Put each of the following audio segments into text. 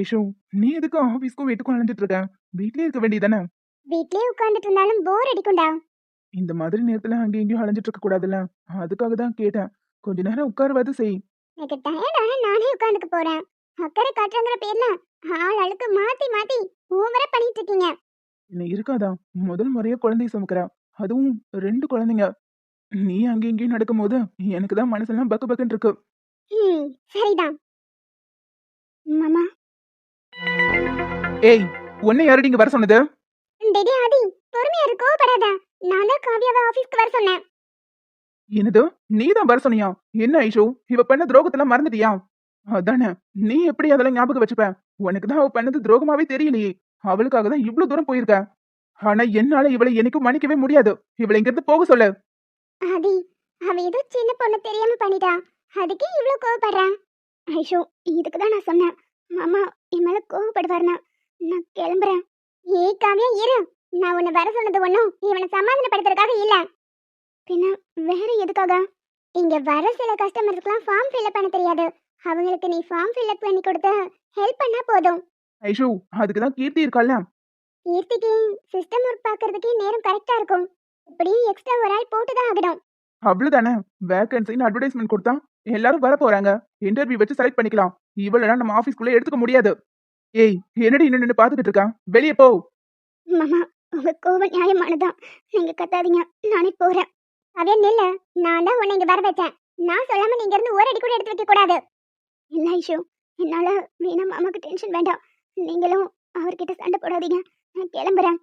ஐஷு, நீ எதுக்கு ஆபீஸ்க்கும் வீட்டுக்கும் அலைஞ்சிட்டு இருக்க? வீட்லயே இருக்க வேண்டியதானே? வீட்லயே உட்கார்ந்துட்டு இருந்தாலும் போர் அடிக்கும்டா. இந்த மாதிரி நேரத்துல அங்கேயும் இங்கேயும் அலைஞ்சிட்டு இருக்க கூடாதுல்ல. அதுக்காக தான் கேட்டேன். கொஞ்ச நேரம் உட்காருவது செய். எனக்கு டயர்ட் ஆனா நானே உட்கார்ந்துக்க போறேன். அக்கறை காட்டுறங்கிற பேர்ல ஆள் அழுக்கு மாத்தி மாத்தி ஓவரா பண்ணிட்டு இருக்கீங்க. என்ன இருக்காதா? முதல் முறையா குழந்தைய சுமக்கிறா. அதுவும் 2 குழந்தைங்க. நீ அங்கேயும் இங்கேயும் நடக்கும்போது எனக்கு தான் மனசெல்லாம் பக்கு பக்குன்னு இருக்கு. சரிதான் மாமா. ஏய், உன்னை யாரடி இங்க வர சொன்னது? டேடி ஆதி, பொறுமையா இரு, கோவப்படாத. நான் தான் காவியாவை ஆபீஸ்க்கு வர சொன்னேன். என்னது? நீ தான் வர சொன்னியா? என்ன ஐஷு, இவ பண்ண துரோகத்தெல்லாம் மறந்துட்டியா? அதானே, நீ எப்படி அதெல்லாம் ஞாபகம் வச்சுப்ப? உனக்கு தான் அவ பண்ணது துரோகமாவே தெரியலையே. அவளுக்காக தான் இவ்ளோ தூரம் போயிருக்க. ஆனா என்னால இவளை என்னைக்கும் மன்னிக்கவே முடியாது. இவளை இங்க இருந்து போக சொல்லு. ஆதி, அவ ஏதோ சின்ன பொண்ணு தெரியாம பண்ணிட்டா. அதுக்கே இவ்ளோ கோவப்படுறா. ஐஷோ, இதுக்கு தான் நான் சொன்னேன் மாமா என் மேல கோவப்படுவாருன்னா. நான் கிளம்புறேன். ஏய் காவியா இரு. நான் உன்னை வர சொன்னது ஒண்ணும் இவனை சமாதானப்படுத்துறதுக்காக இல்ல. பின்ன வேற எதுக்காக? இங்க வர சில கஸ்டமர்ஸ்க்குலாம் ஃபார்ம் ஃபில்அப் பண்ண தெரியாது. அவங்களுக்கு நீ ஃபார்ம் ஃபில்அப் பண்ணி கொடுத்து ஹெல்ப் பண்ணா போதும். ஐஷு, அதுக்கு தான் கீர்த்தி இருக்கால்ல. கீர்த்திக்கு சிஸ்டம் ஒர்க் பார்க்கறதுக்கே நேரம் கரெக்டா இருக்கும். இப்படி எக்ஸ்ட்ரா ஒரு ஆள் போட்டு தான் ஆகணும். அவ்வளவுதானே. வேகன்சின்னு அட்வர்டைஸ்மெண்ட் கொடுத்தா எல்லாரும் வர போறாங்க. இன்டர்வியூ வச்சு செலக்ட் பண்ணிக்கலாம். இவளெல்லாம் நம்ம ஆபீஸ்க்குள்ள எடுத்துக்க முடியாது. ஏய், என்னடி இன்னும் நின்னு பாத்துக்கிட்டு இருக்கா? வெளியே போ. மாமா, உங்க கோவம் நியாயமானதான். நீங்க கத்தாதீங்க, நானே போறேன். அவன் நில்ல. நான் தான் உன்னை இங்க வர வச்சேன். நான் சொல்லாம நீங்க இருந்து ஒரு அடி கூட எடுத்து வைக்க கூடாது. இல்ல ஐஷு, என்னால வீணா மாமாக்கு டென்ஷன் வேண்டாம். நீங்களும் அவர்கிட்ட சண்டை போடாதீங்க. நான் கிளம்புறேன்.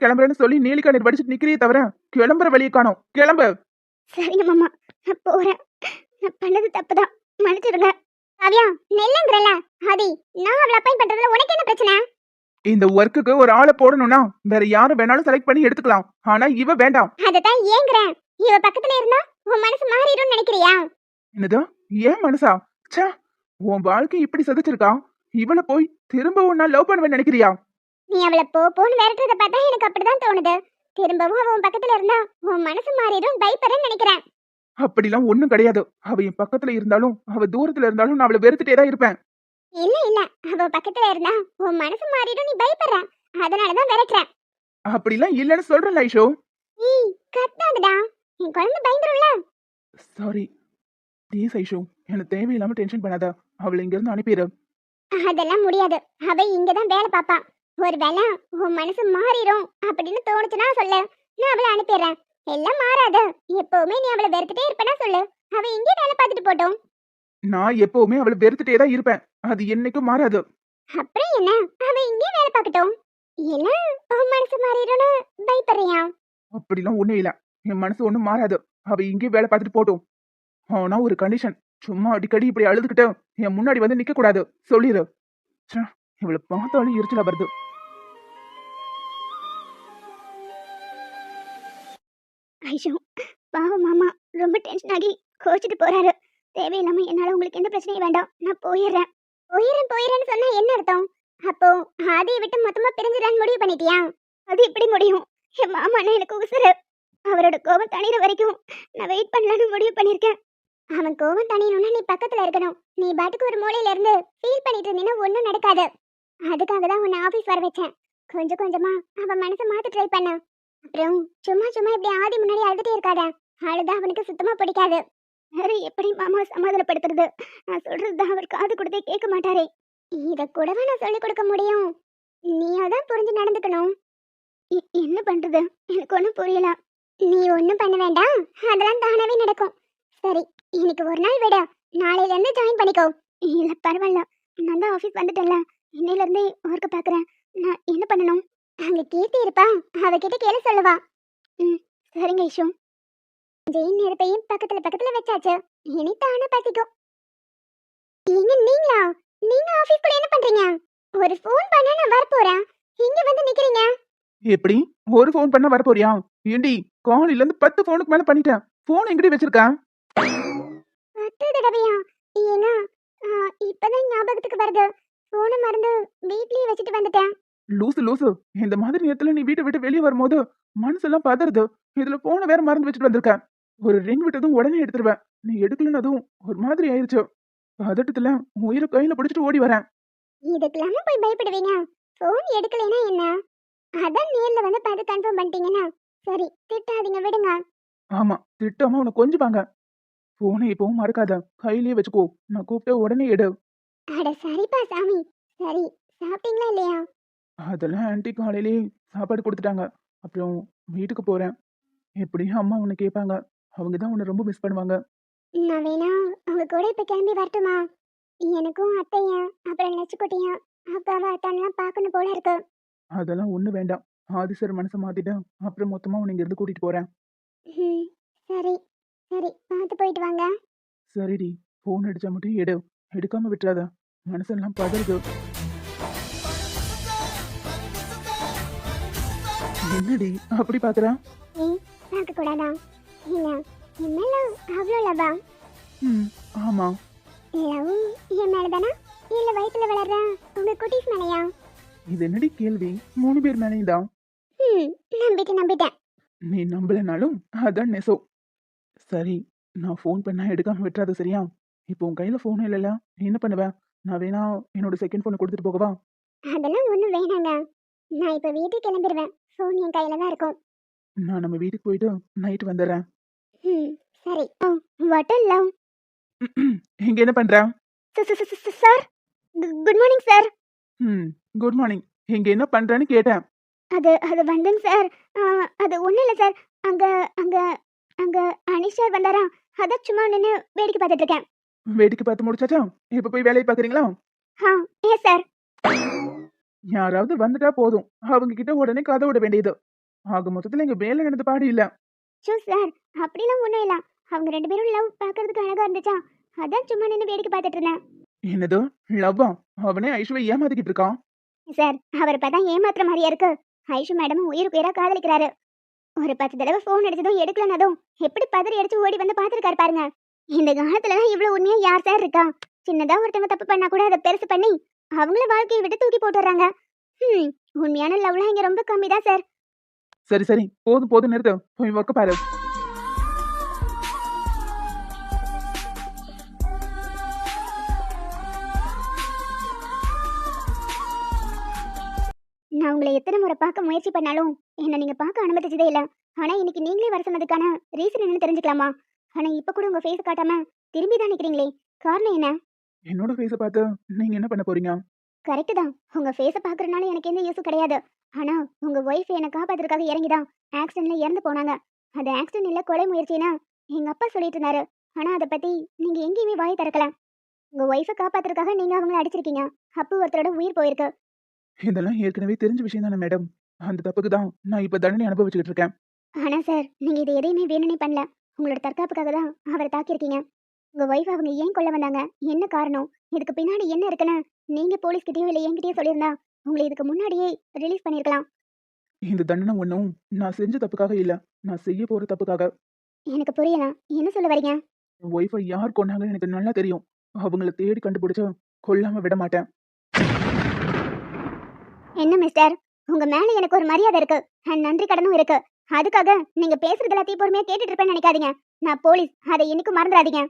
கிளம்புறேன்னு சொல்லி நீலிக்கண்ணீர் படிச்சுட்டு நிக்கிறியே தவிர கிளம்புற வழியை காணோம். கிளம்பு. சரிங்க மாமா, நான் போறேன். நான் பண்ணது தப்புதான், மன்னிச்சிடுங்க. காவியா, நெல்லுங்கிறல. ஆதி, நான் அவளை அப்பாயின் பண்றதுல உனக்கு என்ன பிரச்சனை? இந்த ஒர்க்குக்கு ஒரு ஆளை போடணும்னா வேற யாரும் வேணாலும் செலக்ட் பண்ணி எடுத்துக்கலாம். ஆனா இவ வேண்டாம். அததான் ஏங்குறேன். இவ பக்கத்துல இருந்தா உன் மனசு மாறிடும் நினைக்கிறியா? என்னது? ஏன் மனசா? ச்சே, உன் வாழ்க்கை இப்படி சதிச்சிருக்கா? இவளை போய் திரும்ப உன்ன லவ் பண்ணுவேன்னு நினைக்கிறியா? நீ அவளை போன்னு விரட்டுறத பார்த்தா எனக்கு அப்படிதான் தோணுது. திரும்பவும் அவன் பக்கத்துல இருந்தா உன் மனசு மாறிடும் பயப்படுறேன்னு நினைக்கிறேன். அப்படிலாம் ஒண்ணும் கிடையாது. அவ என் பக்கத்துல இருந்தாலும் அவ தூரத்துல இருந்தாலும் நான் அவளை வெறுத்துட்டே தான் இருப்பேன். இல்ல அவ பக்கத்துல இருந்தா உன் மனசு மாறிடும், நீ பயப்படுற. அதனாலதான் விரட்டுறேன். அப்படிலாம் இல்லைன்னு சொல்றேன் ஐஷோ. ஏய், கத்தாதடா. என் குழந்தை பயந்துரும்ல. சாரி ப்ளீஸ் ஐஷோ, எனக்கு தேவையில்லாம டென்ஷன் பண்ணாத. அவளை இங்க இருந்து அனுப்பிடு. அதெல்லாம் முடியாது. அவ இங்கதான் வேலை பாப்பா. ஒருவேளை உன் மனசு மாறிடும் அப்படின்னு தோணுச்சுன்னா சொல்லு, நான் அவளை அனுப்பிடுறேன். எல்லாம் மாறாது. எப்பவுமே நீ அவளை வெறுத்துட்டே இருப்பேனா சொல்லு. அவ இங்கே வேலை பார்த்துட்டு போட்டோம். நான் எப்பவுமே அவளை வெறுத்துட்டே தான் இருப்பேன். அது என்னைக்கும் மாறாது. அப்புறம் என்ன, அவ இங்கே வேலை பார்க்கட்டும். இல்ல உன் மனசு மாறிடும்னு பயப்படுறியா? அப்படிலாம் ஒண்ணும் இல்ல. என் மனசு ஒண்ணும் மாறாது. அவ இங்கே வேலை பார்த்துட்டு போட்டும். ஆனா ஒரு கண்டிஷன். சும்மா அடிக்கடி இப்படி அழுதுகிட்டு என் முன்னாடி வந்து நிக்க கூடாது. சொல்லிரு. ச்சே, இவளை பார்த்தாலும் எரிச்சலா வருது. ஐயோ, பாவம் மாமா ரொம்ப டென்ஷன் ஆகி கோச்சிட்டு போறாரு. தேவையில்லாம என்னால உங்களுக்கு எந்த பிரச்சனையும் வேண்டாம். நான் போயிடுறேன். போயிடுறேன்னு சொன்னா என்ன அர்த்தம்? அப்போ ஆதியை விட்டு மொத்தமா பிரிஞ்சிடலான்னு முடிவு பண்ணிட்டியா? அது எப்படி முடியும்? என் மாமானா எனக்கு உசுரு. அவரோட கோபம் தணிகிற வரைக்கும் நான் வெயிட் பண்ணலான்னு முடிவு பண்ணிருக்கேன். அவன் கோபம் தணியணும்னா நீ பக்கத்துல இருக்கணும். நீ பாட்டுக்கு ஒரு மூலையில இருந்து ஃபீல் பண்ணிட்டு இருந்தீங்கன்னா ஒன்றும் நடக்காது. அதுக்காக தான் உன்னை ஆபீஸ் வர வச்சேன். கொஞ்சம் கொஞ்சமா அவன் மனசை மாத்த ட்ரை பண்ண. அப்புறம் சும்மா சும்மா இப்படி ஆதி முன்னாடி அழுதுட்டே இருக்காத. அழுதா அவனுக்கு சுத்தமா பிடிக்காது. வேற எப்படி மாமா சமாதானப்படுத்துறது? நான் சொல்றதுதான் அவர் காது கொடுத்தே கேட்க மாட்டாரே. இத கூடவா நான் சொல்லிக் கொடுக்க முடியும்? நீயாதான் புரிஞ்சு நடந்துக்கணும். என்ன பண்றது? எனக்கு ஒண்ணும் புரியல. நீ ஒண்ணும் பண்ண வேண்டாம். அதெல்லாம் தானாவே நடக்கும். சரி, இன்னைக்கு ஒரு நாள் விட, நாளையில இருந்து ஜாயின் பண்ணிக்கோ. இல்ல பரவாயில்ல, நான் தான் ஆபீஸ் வந்துட்டேன்ல. இன்னையில இருந்தே ஒர்க் பாக்குறேன். நான் என்ன பண்ணணும்? அங்க கீர்த்தி இருப்பா, அவகிட்ட கேள சொல்லுவா. சரிங்க ஐஷு. ஜெயின் நெருப்பையும் பக்கத்துல பக்கத்துல வச்சாச்சு. இனி தானே பசிக்கும். நீங்களா? நீங்க ஆபீஸ்க்குள்ள என்ன பண்றீங்க? ஒரு ஃபோன் பண்ணா நான் வர போறேன். இங்க வந்து நிக்கிறீங்க. எப்படி? ஒரு ஃபோன் பண்ண வர போறியா? ஏண்டி, காலையில இருந்து 10 ஃபோனுக்கு மேல பண்ணிட்டேன். ஃபோன் எங்கடி வச்சிருக்க? 10 தடவையா? ஏங்க, இப்பதான் ஞாபகத்துக்கு வருது. போன மறந்து வீட்லயே வச்சுட்டு வந்துட்டேன். லூசு. இந்த மாதிரி நேரத்துல நீ வீட்டை விட்டு வெளியே வரும்போது மனசெல்லாம் பதறுது. இதுல போன வேற மறந்து வச்சுட்டு வந்திருக்க. ஒரு ரிங் விட்டதும் உடனே எடுத்துருவேன். நீ எடுக்கலன்னு அதுவும் ஒரு மாதிரி ஆயிருச்சு. பதட்டத்துல உயிரை கையில பிடிச்சிட்டு ஓடி வரேன். இதுக்கெல்லாம போய் பயப்படுவீங்க? ஃபோன் எடுக்கலைன்னா என்ன? அதான் நேர்ல வந்து பார்த்து கன்ஃபார்ம் பண்ணிட்டீங்கன்னா சரி, திட்டாதீங்க விடுங்க. ஆமா, திட்டாம உன்னை கொஞ்சுவாங்க. போனை இப்பவும் மறக்காத, கையிலேயே வச்சுக்கோ. நான் கூப்பிட்ட உடனே எடு. அட சரிப்பா சாமி. சரி, சாப்பிட்டீங்களா இல்லையா? அதெல்லாம் ஆன்ட்டி காலையிலேயே சாப்பாடு கொடுத்துட்டாங்க. அப்புறம் வீட்டுக்கு போறேன். எப்படியும் அம்மா உன்னை கேட்பாங்க. அவங்க தான் உன்னை ரொம்ப மிஸ் பண்ணுவாங்க. நான் வேணா உங்க கூட இப்ப கிளம்பி வரட்டுமா? எனக்கும் அத்தைய, அப்புறம் லட்சுக்குட்டிய, அக்காவை அத்தான்லாம் பார்க்கணும் போல இருக்கு. அதெல்லாம் ஒண்ணு வேண்டாம். ஆதி சார் மனசை மாத்திட்டு அப்புறம் மொத்தமா உன்னை இங்கிருந்து கூட்டிட்டு போறேன். ம், சரி சரி, பார்த்து போயிட்டு வாங்க. சரிடி, போன் அடிச்சா மட்டும் எடு. எடுக்காம விட்டுறாத. மனசெல்லாம் பதறுது. என்னடி அப்படி பாக்குற? ஏய், பார்க்க கூடாதா? இல்ல, என் மேல அவ்வளோ லவா? ம், ஆமா. லவ் என் மேலதானா? இல்ல வயித்துல வளர்ற உங்க குட்டீஸ் மேலையா? இது என்னடி கேள்வி? 3 பேர் மேலேயும் தான். ம், நம்பிட்டேன். நீ நம்பலனாலும் அதான் நெசம். சரி, நான் ஃபோன் பண்ணா எடுக்காம விட்டுறாத சரியா? இப்போ உன் கையில ஃபோன் இல்லைல்ல, நீ என்ன பண்ணுவ? நான் வேணா என்னோட செகண்ட் ஃபோனை கொடுத்துட்டு போகவா? அதெல்லாம் ஒண்ணும் வேணாங்க. நான் இப்ப வீட்டுக்கு கிளம்பிடுவேன். ஃபோன் என் கையில தான் இருக்கும். நான் நம்ம வீட்டுக்கு போயிட்டு நைட் வந்துடுறேன். ம், சரி. What a love. இங்க என்ன பண்ற? Sir, good morning sir. ம், குட் மார்னிங். இங்க என்ன பண்றேன்னு கேட்டேன். அது அது வந்துங்க சார். அது ஒண்ணும் இல்ல சார். அங்க அங்க அங்க அனிஷ் சார் வந்தாரா? அதான் சும்மா நின்னு வேடிக்கை பார்த்துட்டு இருக்கேன். வேடிக்கை பார்த்து முடிச்சாச்சா? இப்ப போய் வேலையை பாக்குறீங்களா? ஆ, ஏ சார். யாராவது வந்துட்டா போதும், அவங்க கிட்ட உடனே கதை விட வேண்டியது. ஆக மொத்தத்துல இங்க வேலை நடந்த பாடு இல்ல. சார், அப்படிலாம் ஒண்ணும் இல்ல. அவங்க ரெண்டு பேரும் லவ் பார்க்கறதுக்கு அழகா இருந்துச்சா? அதான் சும்மா நின்னு வேடிக்கை பார்த்துட்டு இருந்தேன். என்னது? லவ்வா? அவனே ஐஸ்வர்யா ஏமாத்திக்கிட்டு இருக்கான். சார், அவரை பார்த்தா ஏமாத்துற மாதிரியா இருக்கு. ஐஷு மேடம் உயிருக்கு உயிரா காதலிக்கிறாரு. ஒரு 10 தடவை ஃபோன் அடிச்சதும் எடுக்கலனதும் எப்படி பதறி அடிச்சு ஓடி வந்து பார்த்துருக்காரு பாருங்க. இந்த காலத்துலலாம் இவ்வளவு உண்மையா யார் சார் இருக்கா? சின்னதா ஒருத்தவங்க தப்பு பண்ணா கூட அதை பெருசு பண்ணி அவங்கள வாழ்க்கையை விட்டு தூக்கி போட்டுறாங்க. ம், உண்மையான லவ்லாம் இங்க ரொம்ப கம்மி தான் சார். சரி சரி, போதும் போதும் நிறுத்து. போய் ஒர்க்க பாரு. நான் உங்களை எத்தனை முறை பார்க்க முயற்சி பண்ணாலும் என்ன நீங்க பார்க்க அனுமதிச்சதே இல்ல. ஆனா இன்னைக்கு நீங்களே வர சொன்னதுக்கான ரீசன் என்னன்னு தெரிஞ்சுக்கலாமா? ஆனா இப்ப கூட உங்க ஃபேஸ் காட்டாம திரும்பி தான் நிக்கிறீங்களே, காரணம் என்ன? என்னோட ஃபேஸ பார்த்து நீங்க என்ன பண்ண போறீங்க? கரெக்ட் தான். உங்க ஃபேஸ பாக்குறதுனால எனக்கு எந்த யூஸும் கிடையாது. ஆனா உங்க ஒய்ஃப் என்ன காப்பாத்துறதுக்காக இறங்கிதான் ஆக்சிடென்ட்ல இறந்து போனாங்க. அது ஆக்சிடென்ட் இல்ல, கொலை முயற்சினா எங்க அப்பா சொல்லிட்டு இருந்தாரு. ஆனா அதை பத்தி நீங்க எங்கேயுமே வாய் திறக்கல. உங்க ஒய்ஃபை காப்பாத்துறதுக்காக நீங்க அவங்கள அடிச்சிருக்கீங்க. அப்போ ஒருத்தரோட உயிர் போயிருக்கு. இதெல்லாம் ஏற்கனவே தெரிஞ்ச விஷயம் தானே மேடம். அந்த தப்புக்கு தான் நான் இப்ப தண்டனை அனுபவிச்சுக்கிட்டு இருக்கேன். ஆனா சார், நீங்க இது எதையுமே வேணும்னே பண்ணல. உங்களோட தற்காப்புக்காக தான் அவரை தாக்கியிருக்கீங்க. உங்க ஒய்ஃப் அவங்க ஏன் கொல்ல வந்தாங்க, என்ன காரணம், இதுக்கு பின்னாடி என்ன இருக்குன்னு நீங்க போலீஸ் கிட்டயோ இல்ல என்கிட்டயோ சொல்லியிருந்தா உங்களை இதுக்கு முன்னாடியே ரிலீஸ் பண்ணிருக்கலாம். இந்த தண்டனை ஒண்ணும் நான் செஞ்ச தப்புக்காக இல்ல, நான் செய்ய போற தப்புக்காக. எனக்கு புரியல, என்ன சொல்ல வரீங்க? என் ஒய்ஃபை யார் கொன்னாங்கன்னு எனக்கு நல்லா தெரியும். அவங்கள தேடி கண்டுபிடிச்சு கொல்லாம விட மாட்டேன். என்ன மிஸ்டர், உங்க மேல எனக்கு ஒரு மரியாதை இருக்கு, நன்றி கடனும் இருக்கு. அதுக்காக நீங்க பேசுறது எல்லாத்தையும் பொறுமையா கேட்டுட்டு இருப்பேன்னு நினைக்காதீங்க. நான் போலீஸ், அதை என்னைக்கும் மறந்துடாதீங்க.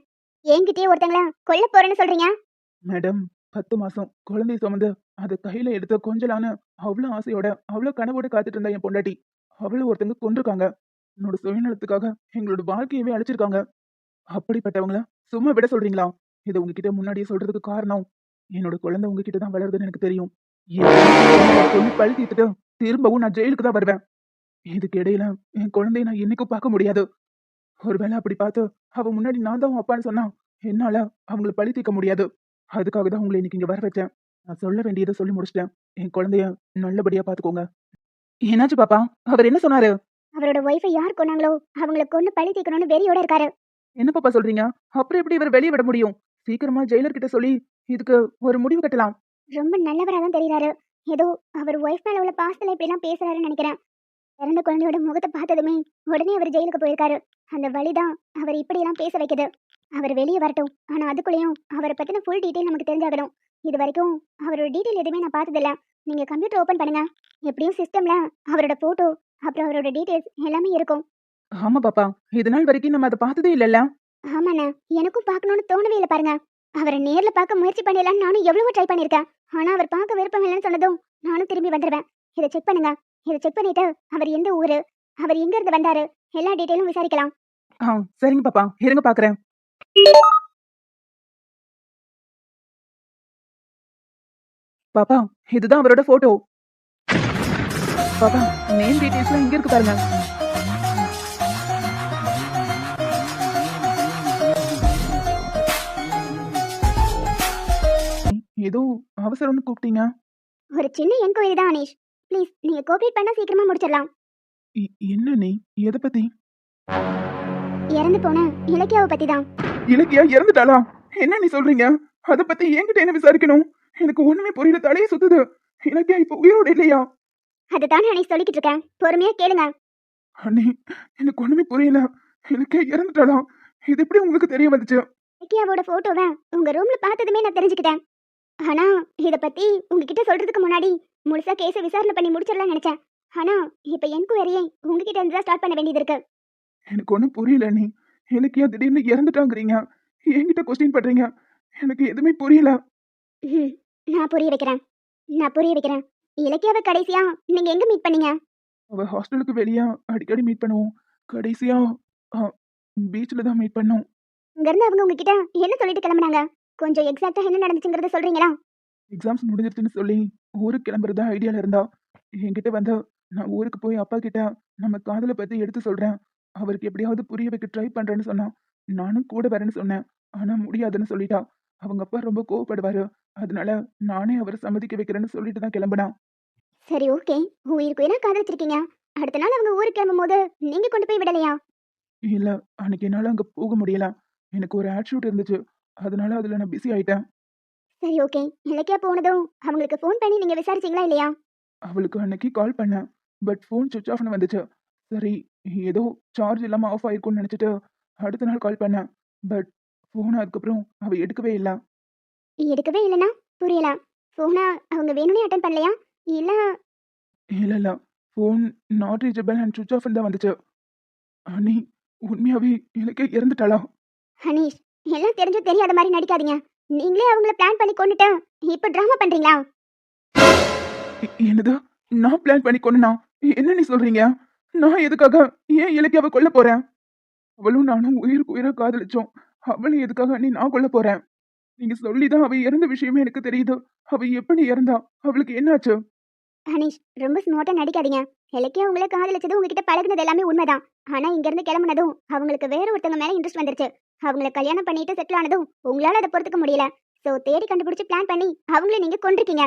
என்கிட்டயே ஒருத்தங்கள கொல்ல போறேன்னு சொல்றீங்க? மேடம், 10 மாசம் குழந்தைய சுமந்து அதை கையில எடுத்து கொஞ்சலான்னு அவ்வளவு ஆசையோட அவ்வளவு கனவோட காத்துட்டு இருந்தா என் பொண்டாட்டி. அவ்வளவு ஒருத்தங்க கொண்டிருக்காங்க. என்னோட சுயநலத்துக்காக எங்களோட வாழ்க்கையவே அழிச்சிருக்காங்க. அப்படிப்பட்டவங்கள சும்மா விட சொல்றீங்களா? இதை உங்ககிட்ட முன்னாடியே சொல்றதுக்கு காரணம், என்னோட குழந்தை உங்ககிட்ட தான் வளருதுன்னு எனக்கு தெரியும். சொல்லி பழி தீர்த்துட்டு திரும்பவும் நான் ஜெயிலுக்கு தான் வருவேன். இதுக்கு இடையில என் குழந்தைய நான் என்னைக்கும் பார்க்க முடியாது. ஒருவேளை அப்படி பார்த்து அவ முன்னாடி நான் தான் உன் அப்பான்னு சொன்னா என்னால அவங்கள பழி தீர்க்க முடியாது. அதுக்காக தான் உங்களை இன்னைக்கு இங்க வர வச்சேன். நான் சொல்ல வேண்டியதை சொல்லி முடிச்சிட்டேன். என் குழந்தைய நல்லபடியா பாத்துக்கோங்க. என்னாச்சு பாப்பா? அவர் என்ன சொன்னாரு? அவரோட ஒய்ஃபை யார் கொன்னாங்களோ அவங்கள கொன்னு பழி தீர்க்கணும்னு வெறியோட இருக்காரு. என்ன பாப்பா சொல்றீங்க? அப்புறம் எப்படி இவர் வெளியே விட முடியும்? சீக்கிரமா ஜெயிலர் கிட்ட சொல்லி இதுக்கு ஒரு முடிவு கட்டலாம். ரொம்ப நல்லவரா தான் தெரியறாரு. ஏதோ அவர் ஒய்ஃப் மேல உள்ள பாசத்துல இப்படிலாம் பேசுறாருன்னு நினைக்கிறேன். பிறந்த குழந்தையோட முகத்தை பார்த்ததுமே உடனே அவர் ஜெயிலுக்கு போயிருக்காரு. அந்த வழிதான் அவர் இப்படியெல்லாம் பேச வைக்குது. அவர் வெளியே வரட்டும். ஆனா அதுக்குள்ளேயும் அவரை பத்தின ஃபுல் டீட்டெயில் நமக்கு தெரிஞ்சாகணும். இது வரைக்கும் அவரோட டீட்டெயில் எதுவுமே நான் பார்த்ததில்ல. நீங்க கம்ப்யூட்டர் ஓபன் பண்ணுங்க. எப்படியும் சிஸ்டம்ல அவரோட போட்டோ அப்புறம் அவரோட டீட்டெயில்ஸ் எல்லாமே இருக்கும். ஆமா பாப்பா, இது நாள் வரைக்கும் நம்ம அதை பார்த்ததே இல்லல்ல. ஆமாண்ணா, எனக்கும் பார்க்கணும்னு தோணவே இல்லை பாருங்க. அவரை நேர்ல பார்க்க முயற்சி பண்ணிடலாம்னு நானும் எவ்வளவோ ட்ரை பண்ணியிருக்கேன். ஆனா அவர் பார்க்க விருப்பம் இல்லைன்னு சொன்னதும் நானும் திரும்பி வந்துடுவேன். இதை செக் பண்ணுங்க. இதை செக் பண்ணிட்டு அவர் எந்த ஊரு, அவர் எங்க இருந்து வந்தாரு, எல்லா டீட்டெயிலும் விசாரிக்கலாம். சரிங்க பாப்பா, இருங்க பாக்குறேன். பாப்பா, இதுதான் அவரோட போட்டோ. பாப்பா, நேம் டீடைல்ஸ்லாம் இங்க இருக்கு பாருங்க. ஏதோ அவசரம்னு கூப்பிட்டீங்க. ஒரு சின்ன என்கொயரி தான் அனீஷ். ப்ளீஸ் நீங்க கோஆபரேட் பண்ணா சீக்கிரமா முடிச்சிடலாம். என்ன நீ எதை பத்தி? இறந்து போன இலக்கியாவை பத்தி தான். இலக்கியா இறந்துட்டாளா? என்ன நீ சொல்றீங்க? அத பத்தி என்கிட்ட என்ன விசாரிக்கணும்? எனக்கு ஒண்ணுமே புரியல, தலையே சுத்துது. இலக்கியா இப்ப உயிரோட இல்லையா? அதுதான் அனீஷ் சொல்லிக்கிட்டு இருக்கேன், பொறுமையா கேளுங்க. அண்ணி, எனக்கு ஒண்ணுமே புரியல. இலக்கியா இறந்துட்டாளா? இது எப்படி உங்களுக்கு தெரிய வந்துச்சு? இலக்கியாவோட போட்டோவை உங்க ரூம்ல பார்த்ததுமே நான் தெரிஞ்சுக்கிட்டேன். ஆனா இத பத்தி உங்ககிட்ட சொல்றதுக்கு முன்னாடி முழுசா கேஸை விசாரணை பண்ணி முடிச்சிடலாம் நினைச்சேன். ஆனா இப்ப என்கொயரியை உங்ககிட்ட இருந்து தான் ஸ்டார்ட் பண்ண வேண்டியது இருக்கு. எனக்கு ஒண்ணும் புரியல அண்ணி. இலக்கியா திடீர்னு இறந்துட்டாங்கிறீங்க, என்கிட்ட கொஸ்டின் பண்றீங்க. எனக்கு எதுவுமே புரியல. ம், நான் புரிய வைக்கிறேன். இலக்கியாவை கடைசியா நீங்க எங்க மீட் பண்ணீங்க? அவ ஹாஸ்டலுக்கு வெளியே அடிக்கடி மீட் பண்ணுவோம். கடைசியா பீச்ல தான் மீட் பண்ணோம். இங்க இருந்து அவங்க உங்ககிட்ட என்ன சொல்லிட்டு கிளம்புனாங்க? கொஞ்சம் எக்ஸாக்ட்டா என்ன நடந்துச்சுங்கறத சொல்றீங்களா? எக்ஸாம்ஸ் முடிஞ்சிருச்சுன்னு சொல்லி ஊருக்கு கிளம்புறதா ஐடியால இருந்தா என்கிட்ட வந்து, நான் ஊருக்கு போய் அப்பா கிட்ட நம்ம காதலை பத்தி எடுத்து சொல்றேன், அவருக்கு எப்படியாவது புரிய வைக்க ட்ரை பண்றேன்னு சொன்னா. நானும் கூட வரேன்னு சொன்னேன். ஆனா முடியாதுன்னு சொல்லிட்டா. அவங்க அப்பா ரொம்ப கோவப்படுவாரு. அதனால நானே அவரை சம்மதிக்க வைக்கிறேன்னு சொல்லிட்டு தான் கிளம்புனா. சரி, ஓகே. உயிருக்கு உயிரா காதலிச்சிருக்கீங்க. அடுத்த நாள் அவங்க ஊருக்கு கிளம்பும்போது நீங்க கொண்டு போய் விடலையா? இல்ல, அன்னைக்கு என்னால அங்க போக முடியல. எனக்கு ஒரு ஆட் ஷூட் இருந்துச்சு. அதனால அதுல நான் பிஸி ஆயிட்டேன். சரி, ஓகே. இலக்கியா போனதும் அவங்களுக்கு ஃபோன் பண்ணி நீங்க விசாரிச்சீங்களா இல்லையா? அவளுக்கு அன்னைக்கு கால் பண்ணேன். பட் ஃபோன் சுவிட்ச் ஆஃப்னு வந்துச்சு. சரி, ஏதோ சார்ஜ் இல்லாம ஆஃப் ஆயிருக்கும்னு நினைச்சிட்டு அடுத்த நாள் கால் பண்ணேன். பட் ஃபோன் அதுக்கப்புறம் அவ எடுக்கவே இல்ல. எடுக்கவே இல்லனா? புரியல. ஃபோனை அவங்க வேணும்னே அட்டெண்ட் பண்ணலையா? இல்ல இல்ல. ஃபோன் நாட் ரீச்சபிள் அண்ட் சுவிட்ச் ஆஃப்னு தான் வந்துச்சு. அண்ணி, உண்மையாவே இலக்கியா இறந்துட்டாளா? ஹனீஷ், எல்லாம் தெரிஞ்சும் தெரியாத மாதிரி நடிக்காதீங்க. நீங்களே அவங்கள பிளான் பண்ணி கொன்னுட்டு இப்ப டிராமா பண்றீங்களா? என்னது? நான் பிளான் பண்ணி கொன்னனா? என்ன நீ சொல்றீங்க? நான் எதுக்காக ஏன் இலக்கியாவை கொல்ல போறேன்? அவளும் நானும் உயிருக்கு உயிரா காதலிச்சோம். அவளை எதுக்காக நீ நான் கொல்ல போறேன்? நீங்க சொல்லிதான் அவ இறந்த விஷயமே எனக்கு தெரியுது. அவ எப்படி இறந்தா? அவளுக்கு என்னாச்சு? ஹனீஷ், ரொம்ப ஸ்மார்ட்டா நடிக்காதீங்க. இலக்கியா உங்களை காதலிச்சது உங்ககிட்ட பழகுனது எல்லாமே உண்மைதான். ஆனா இங்க இருந்து கிளம்புனதும் அவங்களுக்கு வேற ஒருத்தங்க மேல இன்ட்ரெஸ்ட் வந்துருச்சு. அவங்கள கல்யாணம் பண்ணிட்டு செட்டில் ஆனதும் உங்களால அதை பொறுத்துக்க முடியல. சோ தேடி கண்டுபிடிச்சு பிளான் பண்ணி அவங்கள நீங்க கொன்றிருக்கீங்க.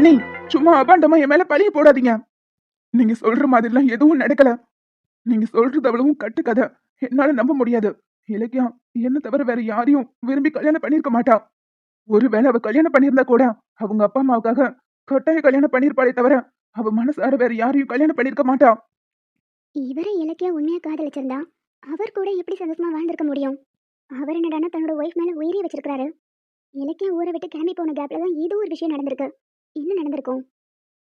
நீ சும்மா அபாண்டமா என் மேல பழிய போடாதீங்க. நீங்க சொல்ற மாதிரிலாம் எதுவும் நடக்கல. நீங்க சொல்றது அவ்வளவும் கட்டுக்கதை. என்னால நம்ப முடியாது. இலக்கியா என்ன தவிர வேற யாரையும் விரும்பி கல்யாணம் பண்ணிருக்க மாட்டா. ஒருவேளை அவ கல்யாணம் பண்ணியிருந்தா கூட அவங்க அப்பா அம்மாவுக்காக கட்டாய கல்யாணம் பண்ணிருப்பாளே தவிர அவ மனசார வேற யாரையும் கல்யாணம் பண்ணிருக்க மாட்டா. இவரை இலக்கியா உண்மையா காதலிச்சிருந்தா அவர் கூட எப்படி சந்தோஷமா வாழ்ந்திருக்க முடியும்? அவர் என்னடானா தன்னோட ஒய்ஃப் மேல உயிரே வச்சிருக்காரு. இலக்கியா ஊரை விட்டு கிளம்பி போன கேப்ல தான் ஏதோ ஒரு விஷயம் நடந்திருக்கு. என்ன நடந்திருக்கும்?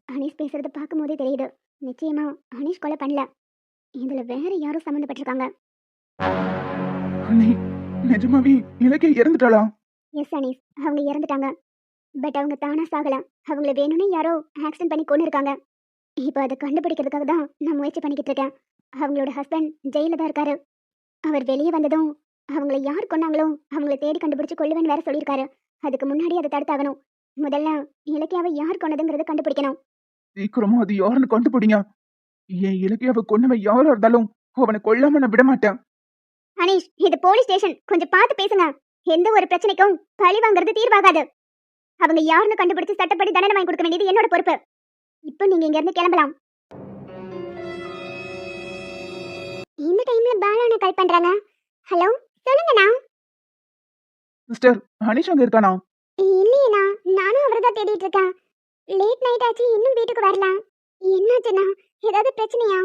அனீஷ் பேசுறத பார்க்கும் போதே தெரியுது. நிச்சயமா அனீஷ் கொலை பண்ணல. இதுல வேற யாரும் சம்மந்தப்பட்டிருக்காங்க. நீ நிஜமாவே இலக்கியா இறந்துட்டாளா? எஸ் அனீஸ், அவங்க இறந்துட்டாங்க. பட் அவங்க தானா சாகல. அவங்கள வேணும்னே யாரோ ஆக்சிடென்ட் பண்ணி கொண்டு இருக்காங்க. இப்போ அதை கண்டுபிடிக்கிறதுக்காக தான் நான் முயற்சி பண்ணிக்கிட்டு இருக்கேன். அவங்களோட ஹஸ்பண்ட் ஜெயில தான் இருக்காரு. அவர் வெளியே வந்ததும் அவங்கள யார் கொன்னாங்களோ அவங்கள தேடி கண்டுபிடிச்சு கொள்ளுவேன்னு வேற சொல்லியிருக்காரு. அதுக்கு முன்னாடி அதை தடுத்தாகணும். முதல்ல இலக்கியாவை யார் கொன்னதுங்கிறத கண்டுபிடிக்கணும். சீக்கிரமா அது யாருன்னு கண்டுபிடிங்க. என் இலக்கியாவை கொன்னவன் யாரா இருந்தாலும் அவனை கொல்லாம நான் விட மாட்டேன். அனீஷ், இது போலீஸ் ஸ்டேஷன். கொஞ்சம் பார்த்து பேசுங்க. எந்த ஒரு பிரச்சனைக்கும் பழி வாங்குறது தீர்வாகாது. அவங்க யாருன்னு கண்டுபிடிச்சு சட்டப்படி தண்டனை வாங்கி கொடுக்க வேண்டியது என்னோட பொறுப்பு. இப்போ நீங்க இங்க இருந்து கிளம்பலாம். இந்த டைம்ல பாலான கால் பண்றாங்க. ஹலோ, சொல்லுங்கண்ணா. சிஸ்டர், அனிஷ் அங்க இருக்கானா? இல்லையேண்ணா, நானும் அவரை தான் தேடிட்டு இருக்கேன். லேட் நைட் ஆச்சு, இன்னும் வீட்டுக்கு வரல. என்னாச்சுண்ணா? ஏதாவது பிரச்சனையா?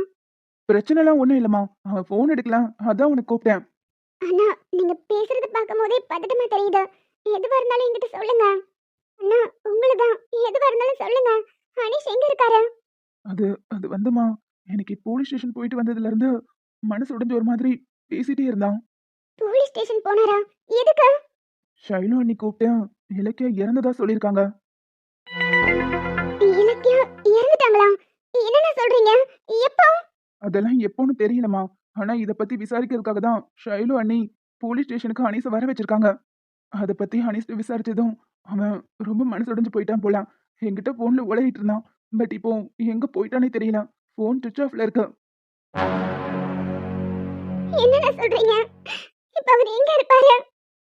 பிரச்சனை எல்லாம் ஒண்ணும் இல்லம்மா. அவன் போன் எடுக்கலாம், அதான் உனக்கு கூப்பிட்டேன். அண்ணா, நீங்க பேசுறது பார்க்கும்போதே பதட்டமா தெரியுது. எதுவா இருந்தாலும் என்கிட்ட சொல்லுங்க. அண்ணா, உங்களதான். எதுவா இருந்தாலும் சொல்லுங்க. அனீஷ் எங்க இருக்காரு? அது அது வந்துமா, எனக்கு போலீஸ் ஸ்டேஷன் போயிட்டு வந்ததுல இருந்து மனசு உடைஞ்சு ஒரு மாதிரி பேசிட்டே இருந்தான். போலீஸ் ஸ்டேஷன் போனாரா? எதுக்கு? ஷைலு அண்ணி கூப்பிட்டு இலக்கியா இறந்ததா சொல்லியிருக்காங்க. இலக்கியா இறந்துட்டாங்களா? என்னென்ன சொல்றீங்க? எப்போ? அதெல்லாம் எப்போன்னு தெரியலம்மா. ஆனா இத பத்தி விசாரிக்கிறதுக்காக தான் ஷைலு அண்ணி போலீஸ் ஸ்டேஷனுக்கு அனீஸ வர வச்சிருக்காங்க. அத பத்தி அனீஸ்ட்ட விசாரிச்சதும் அவன் ரொம்ப மனசுடைஞ்சு போயிட்டான் போல. என்கிட்ட ஃபோன்ல உளறிட்டு இருந்தான். பட் இப்போ எங்க போயிட்டானே தெரியல. ஃபோன் சுவிட்ச் ஆஃப்ல இருக்கு. என்னென்ன சொல்றீங்க? இப்ப அவர் எங்க இருப்பாரு?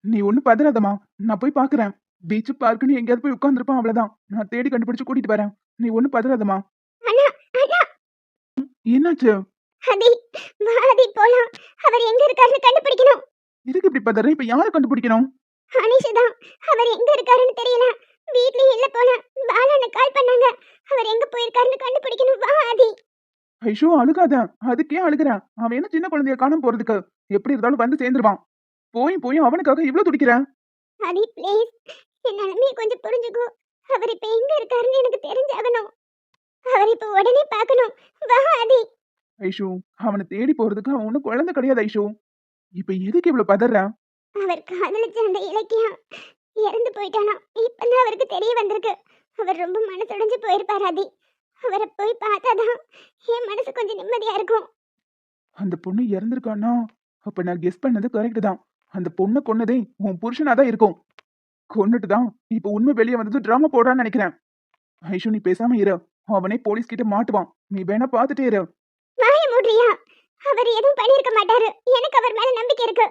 நீ ஒண்ணும் பதறாதம்மா. நான் போய் பார்க்கறேன். பீச் பார்க்குன்னு எங்கேயாவது போய் உட்கார்ந்திருப்பான் அவ்வளவுதான். நான் தேடி கண்டுபிடிச்சு கூட்டிட்டு வரேன். நீ ஒண்ணும் பதறாதம்மா. அண்ணா, அண்ணா, என்னாச்சு? ஆதி, வா ஆதி போலாம். அவர் எங்க இருக்காருன்னு கண்டுபிடிக்கணும். எதுக்கு இப்படி பதற? இப்ப யாரை கண்டுபிடிக்கணும்? அனிஷா தான். அவர் எங்க இருக்காருன்னு தெரியல. வீட்லயும் இல்ல போல. பாலான்னு கால் பண்ணாங்க. அவர் எங்க போயிருக்காருன்னு கண்டுபிடிக்கணும். வா ஆதி. ஐஷோ அழுகாத. அதுக்கே அழுகுற? அவன் என்ன சின்ன குழந்தைய காணாம போறதுக்கு? எப்படி இருந்தாலும் வந்து சேர்ந்துருவான். போய் அவனுக்காக இவ்ளோ துடிக்கிற? ஆதி ப்ளீஸ், என் நிலைமையை கொஞ்சம் புரிஞ்சுக்கோ. அவர் இப்ப எங்க இருக்காருன்னு எனக்கு தெரிஞ்சாகணும். அவர் இப்ப உடனே பார்க்கணும். வா ஆதி. ஐஷு, அவனை தேடி போறதுக்கு அவன் ஒண்ணும் குழந்தை கிடையாது ஐஷு. இப்ப எதுக்கு இவ்வளவு பதற? அவர் காதலிச்ச அந்த இலக்கியம் இறந்து போயிட்டானா? இப்பதான் அவருக்கு தெரிய வந்திருக்கு. அவர் ரொம்ப மனசுடைஞ்சு போயிருப்பார் ஆதி. அவரை போய் பார்த்தாதான் என் மனசு கொஞ்சம் நிம்மதியா இருக்கும். அந்த பொண்ணு இறந்திருக்கான்னா அப்ப நான் கெஸ் பண்ணது கரெக்ட் தான். அந்த பொண்ணை கொன்னதே உன் புருஷனாதான் இருக்கும். கொன்னுட்டு தான் இப்ப உண்மை வெளியே வந்தது டிராமா போடுறான்னு நினைக்கிறேன். ஐஷு நீ பேசாம இரு. அவனே போலீஸ் கிட்ட மாட்டுவான். நீ வேணா பாத்துட்டே இரு. வாய மூடுறியா? அவர் எதுவும் பண்ணியிருக்க மாட்டாரு. எனக்கு அவர் மேல நம்பிக்கை இருக்கு.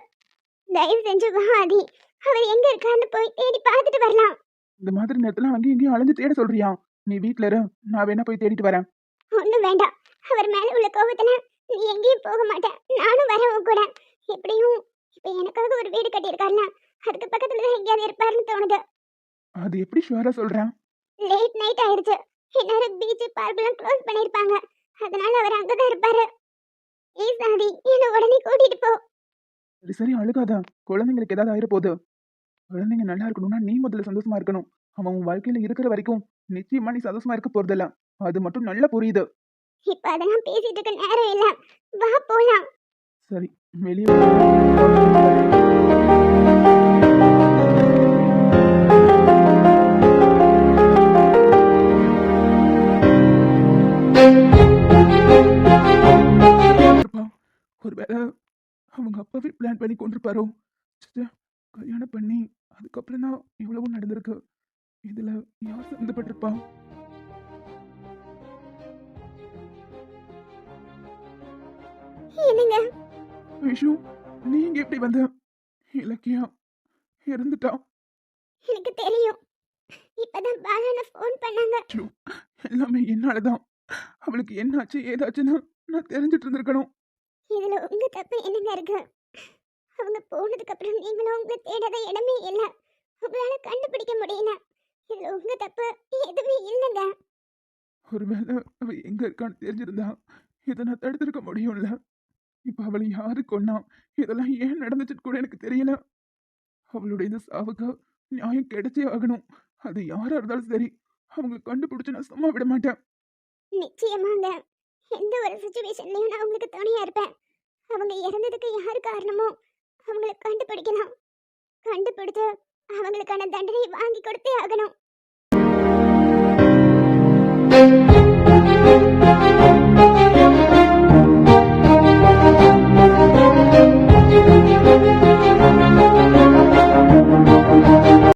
தயவு செஞ்சு வா ஆதி. அவர் எங்க இருக்காருன்னு போய் தேடி பார்த்துட்டு வரலாம். இந்த மாதிரி நேரத்துல அங்கேயும் இங்கேயும் அலைஞ்சு தேட சொல்றியா? நீ வீட்ல இரு. நான் வேணா போய் தேடிட்டு வரேன். ஒண்ணும் வேண்டாம். அவர் மேல உள்ள கோபத்துல நீ எங்கேயும் போக மாட்டேன். நானும் வரேன் உன் கூட. எப்படியும் இப்ப எனக்காக ஒரு வீடு கட்டியிருக்காருல, அதுக்கு பக்கத்துல தான் எங்கேயாவது இருப்பாருன்னு தோணுது. அது எப்படி ஷுவரா சொல்றேன்? லேட் நைட் ஆயிடுச்சு. எல்லாரும் பீச் பார்க்கெல்லாம் க்ளோஸ் பண்ணிருப்பாங்க. அதனால அவர் அங்கதான் இருப்பாரு. ப்ளீஸ் ஆதி, என்ன உடனே கூட்டிட்டு போ. சரி சரி அழுகாத. குழந்தைங்களுக்கு ஏதாவது ஆயிர போகுது. குழந்தைங்க நல்லா இருக்கணும்னா நீ முதல்ல சந்தோஷமா இருக்கணும். அவன் உன் வாழ்க்கையில இருக்கிற வரைக்கும் நிச்சயமா நீ சந்தோஷமா இருக்க போறதில்ல. அது மட்டும் நல்லா புரியுது. இப்ப அதெல்லாம் பேசிட்டு இருக்க நேரம் இல்ல. வா போலாம். சரி வெளியே வா. இருப்பா. ஒருவேளை அவங்க அப்பாவே பிளான் பண்ணி கொண்டிருப்பாரோ? ச்சே, கல்யாணம் பண்ணி அதுக்கப்புறம் தான் இவ்வளவும் நடந்திருக்கு. இதுல யார் சம்மந்தப்பட்டிருப்பா? என்னங்க? ஐஷு, நீ இங்க எப்படி வந்த? இலக்கியா இறந்துட்டா. எனக்கு தெரியும். இப்பதான் பாலான ஃபோன் பண்ணாங்க. ஐஷு, எல்லாமே என்னாலதான். அவளுக்கு என்னாச்சு ஏதாச்சுன்னு நான் தெரிஞ்சிட்டு இருந்திருக்கணும். இதுல உங்க தப்பு என்னங்க இருக்கு? அவங்க போனதுக்கு அப்புறம் நீங்களும் உங்களை தேடாத இடமே இல்ல. உங்களால கண்டுபிடிக்க முடியல. இதுல உங்க தப்பு எதுவுமே இல்லைங்க. ஒருவேளை அவ எங்க இருக்கான்னு தெரிஞ்சிருந்தா இதை நான் தடுத்திருக்க முடியும்ல. இப்ப அவளை யாரு கொன்னா? இதெல்லாம் ஏன் நடந்துச்சுன்னு கூட எனக்கு தெரியல. அவளுடைய இந்த சாவுக்கு நியாயம் கிடைச்சே ஆகணும். அது யாரா இருந்தாலும் சரி, அவங்களை கண்டுபிடிச்சு நான் சும்மா விட மாட்டேன். நிச்சயமாங்க. எந்த ஒரு சுச்சுவேஷன்லயும் நான் உங்களுக்கு துணையா இருப்பேன். அவங்க இறந்ததுக்கு யாரு காரணமோ அவங்கள கண்டுபிடிக்கலாம். கண்டுபிடிச்சு அவங்களுக்கான தண்டனை வாங்கி கொடுத்தே ஆகணும்.